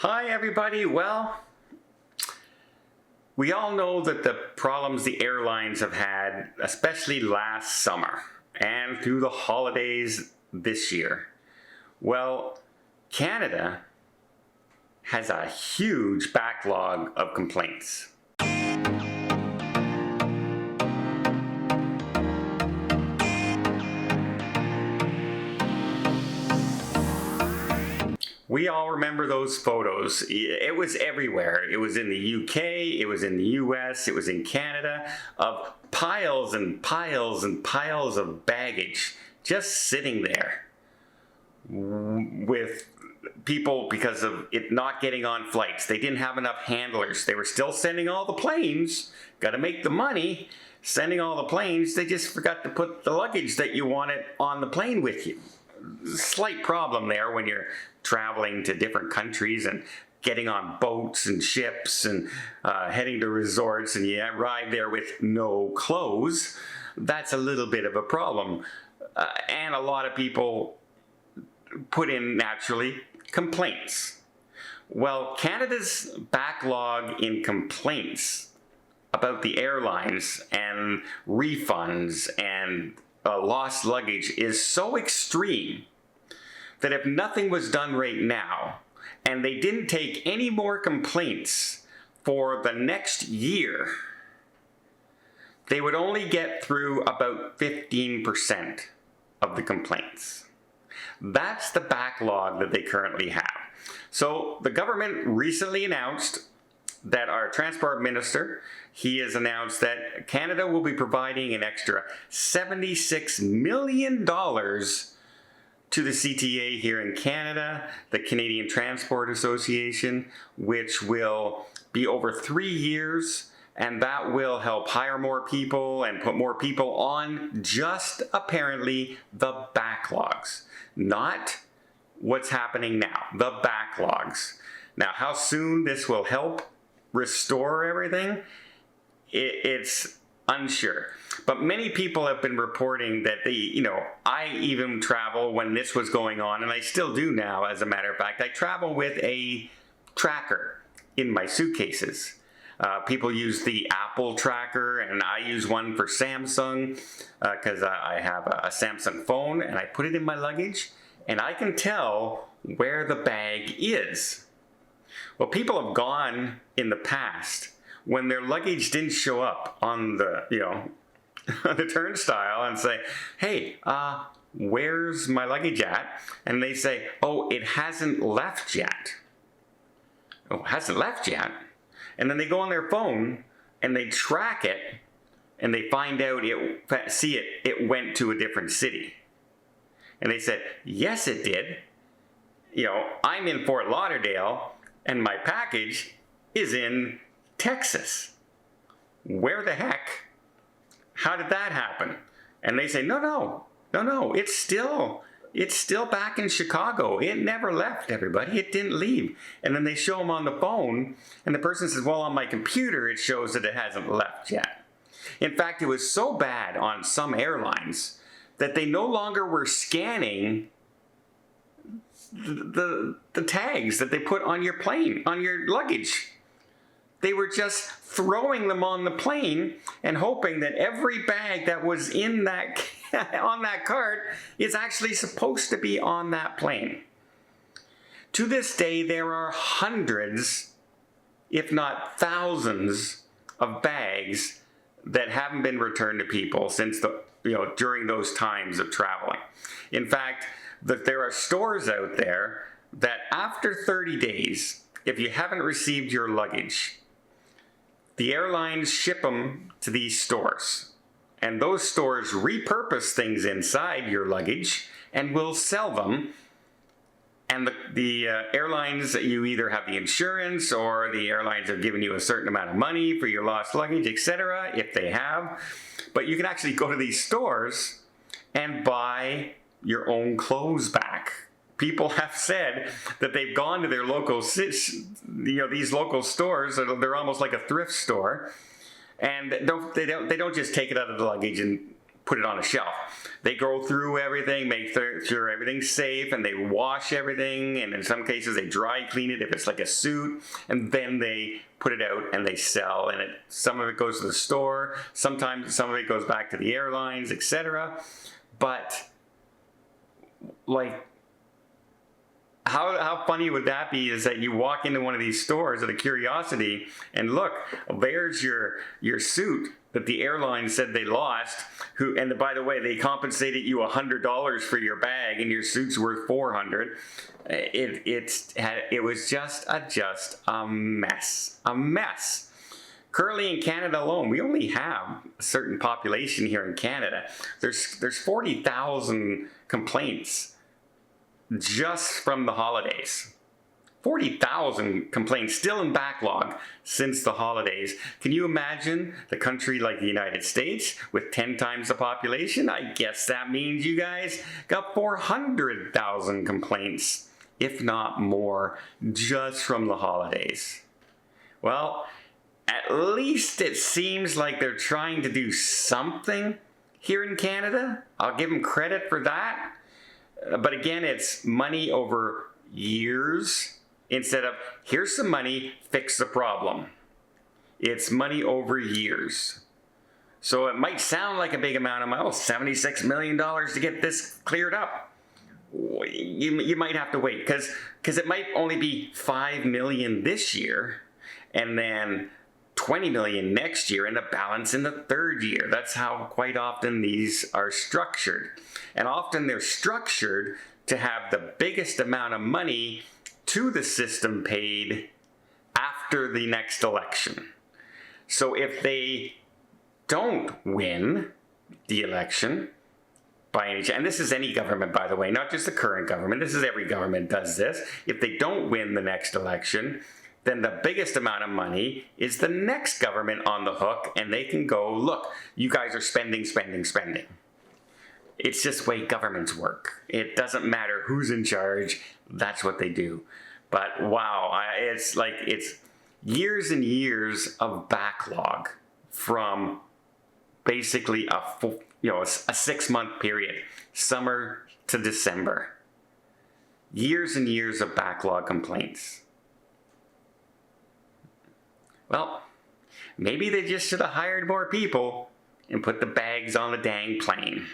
Hi everybody. Well, we all know that the problems the airlines have had, especially last summer and through the holidays this year. Well, Canada has a huge backlog of complaints. We all remember those photos. It was everywhere. It was in the UK, it was in the US, it was in Canada, of piles and piles and piles of baggage just sitting there with people because of it not getting on flights. They didn't have enough handlers. They were still sending all the planes, got to make the money, sending all the planes. They just forgot to put the luggage that you wanted on the plane with you. Slight problem there when you're traveling to different countries and getting on boats and ships and heading to resorts, and you arrive there with no clothes. That's a little bit of a problem. And a lot of people put in, naturally, complaints. Well, Canada's backlog in complaints about the airlines and refunds and lost luggage is so extreme that if nothing was done right now and they didn't take any more complaints for the next year, they would only get through about 15% of the complaints. That's the backlog that they currently have. So the government recently announced that our transport minister, he has announced that Canada will be providing an extra $76 million to the CTA here in Canada, the Canadian Transport Association, which will be over 3 years, and that will help hire more people and put more people on just apparently the backlogs, not what's happening now, the backlogs. Now, how soon this will help restore everything, it's unsure. But many people have been reporting that I even travel when this was going on, and I still do now, as a matter of fact. I travel with a tracker in my suitcases. People use the Apple tracker, and I use one for Samsung because I have a Samsung phone, and I put it in my luggage, and I can tell where the bag is. Well, people have gone in the past when their luggage didn't show up on the, on the turnstile and say, hey, where's my luggage at? And they say, oh, it hasn't left yet. Oh, it hasn't left yet? And then they go on their phone and they track it and they find out it went to a different city. And they said, yes, it did. I'm in Fort Lauderdale and my package is in Texas. Where the heck? How did that happen? And they say, no, it's still back in Chicago. It never left, everybody. It didn't leave. And then they show them on the phone, and the person says, well, on my computer, it shows that it hasn't left yet. In fact, it was so bad on some airlines that they no longer were scanning the tags that they put on your plane, on your luggage. They were just throwing them on the plane and hoping that every bag that was in that on that cart is actually supposed to be on that plane. To this day, there are hundreds, if not thousands, of bags that haven't been returned to people since during those times of traveling. In fact, there are stores out there that after 30 days, if you haven't received your luggage, the airlines ship them to these stores. And those stores repurpose things inside your luggage and will sell them. And the airlines, you either have the insurance or the airlines have given you a certain amount of money for your lost luggage, etc., if they have. But you can actually go to these stores and buy your own clothes back. People have said that they've gone to their local, these local stores. They're almost like a thrift store, and they don't just take it out of the luggage and put it on a shelf. They go through everything, make sure everything's safe, and they wash everything, and in some cases they dry clean it if it's like a suit, and then they put it out and they sell, and some of it goes to the store, sometimes some of it goes back to the airlines, etc. But like, how funny would that be, is that you walk into one of these stores at a Curiosity and look, there's your suit that the airline said they lost, and by the way, they compensated you $100 for your bag and your suit's worth $400. It was just a mess. A mess. Currently in Canada alone, we only have a certain population here in Canada. There's 40,000 complaints just from the holidays. 40,000 complaints still in backlog since the holidays. Can you imagine the country like the United States with 10 times the population? I guess that means you guys got 400,000 complaints, if not more, just from the holidays. Well, at least it seems like they're trying to do something here in Canada. I'll give them credit for that. But again, it's money over years instead of, here's some money, fix the problem. It's money over years. So it might sound like a big amount of money, $76 million to get this cleared up. You might have to wait, because it might only be $5 million this year, and then $20 million next year, and the balance in the third year. That's how quite often these are structured. And often they're structured to have the biggest amount of money to the system paid after the next election. So if they don't win the election by any chance, and this is any government, by the way, not just the current government, this is every government does this. If they don't win the next election, then the biggest amount of money is the next government on the hook, and they can go, look, you guys are spending. It's just the way governments work. It doesn't matter who's in charge, that's what they do. But wow, it's years and years of backlog from basically a 6-month period, summer to December. Years and years of backlog complaints. Well, maybe they just should have hired more people and put the bags on the dang plane.